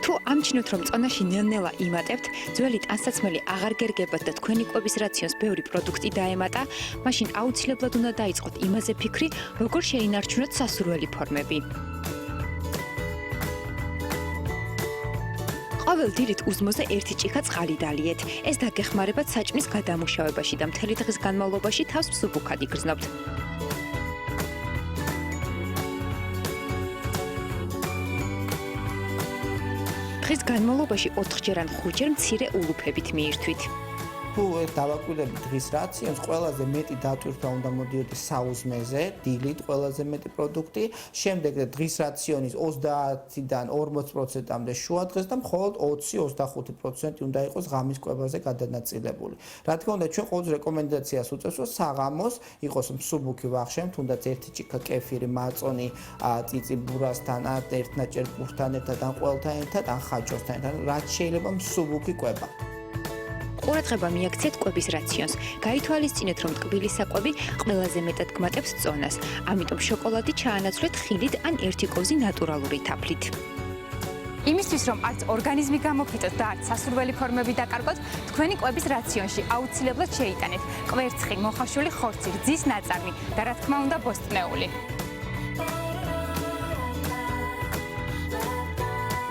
თუ ამჩნევთ, რომ წონაში ნელ-ნელა იმატებთ, ძველი ტანსაცმელი აღარ გერგებათ და თქვენი კვების რაციონს ბევრი პროდუქტი დაემატა, მაშინ აუცილებლად უნდა დაიწყოთ იმაზე ფიქრი, როგორ შეინარჩუნოთ სასურველი ფორმები. ყოველ დილით უზმოზე 1 ჭიქა წყალი დალიეთ. ეს დაგეხმარებათ საჭმლის გადამუშავებაში და მთელი დღის განმავლობაში თავს მსუბუქად იგრძნობთ. დღის განმავლობაში 4-ჯერ ან 5-ჯერ მცირე ულუფებით მიირთვით. თუ დავაკვირდებით დღის რაციონს, ყველაზე მეტი დატვირთვა უნდა მოდიოდეს საუზმეზე, დილით ყველაზე მეტი პროდუქტი, შემდეგ დღის რაციონის 30-დან 40%-მდე შუადღეს და მხოლოდ 20-25% უნდა იყოს ღამის კვებაზე გადანაწილებული. რა თქმა უნდა, ჩვენ ყოველთვის რეკომენდაციას უწევს, რომ საღამოს იყოს მსუბუქი ვახშემ, თუნდაც 1 ჭიქა კეფირი, მაწონი, წიწიბურასთან, ან ერთნაჭერ პურთან ერთად, ან ყველთან ერთად, ან ხაჭოსთან ერთად, რაც შეიძლება მსუბუქი კვება. ყურადღება მიაქციეთ კვების რაციონს. გაითვალისწინეთ, რომ ტკბილი საკვები ყველაზე მეტად გმატებს წონას. ამიტომ შოკოლადი ჩაანაცვლეთ ხილით ან 1 კოვზი ნატურალური თაფლით. იმისთვის, რომ არც ორგანიზმი გამოფიტოთ და არც სასურველი ფორმები დაკარგოთ, თქვენი კვების რაციონში აუცილებლად შეიტანეთ კვერცხი, მოხաշული ხორცი, რძის ნაწარმი და რა თქმა უნდა ბოსტნეული.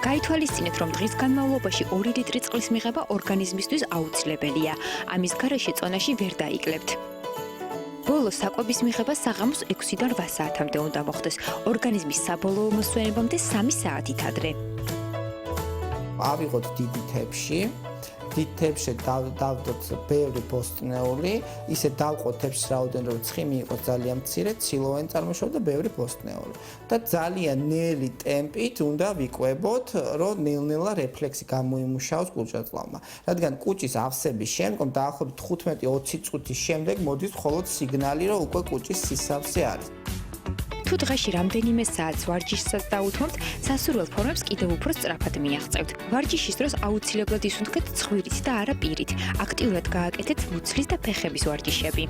გაითვალისწინეთ, რომ დღის განმავლობაში 2 ლიტრი წყლის მიღება ორგანიზმისთვის აუცილებელია. ამის გარეშე წონაში ვერ დაიკლებთ. ბოლო საკვების მიღება საღამოს 6-დან 8 საათამდე უნდა მოხდეს. ორგანიზმის საბოლოო მოსვენებამდე 3 საათით ადრე. ავიღოთ დიდი თებში. დიდ თებში დავდოთ ბევრი ბოსტნეული, ისე დავყოთ თებში რაოდენობით, რომ ცხიმი იყოს ძალიან მცირე, ცილოვანი წარმოშობა და ბევრი ბოსტნეული. და ძალიან ნელი ტემპით უნდა ვიკვებოთ, რომ ნელ-ნელა რეფლექსი გამოიმუშაოს კუჭაწყალმა. რადგან კუჭის ავსების შემდგომ დაახლოებით 15-20 წუთის შემდეგ მოდის მხოლოდ სიგნალი, რომ უკვე კუჭის სისავსე არის. თუ დღეში რამდენიმე საათს ვარჯიშსაც დაუთმობთ, სასურველ ფორმებს კიდევ უფრო სწრაფად მიაღწევთ. ვარჯიშის დროს აუცილებლად ისუნთქეთ ცხვირით და არა პირით. აქტიურად გააკეთეთ მუცლის და ფეხების ვარჯიშები.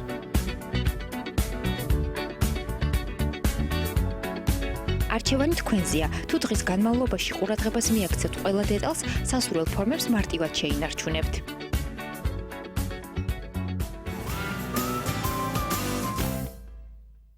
არჩევანი თქვენზეა. თუ დღის განმავლობაში ყურადღებას მიაქცევთ ყველა დეტალს, სასურველ ფორმებს მარტივად შეინარჩუნებთ.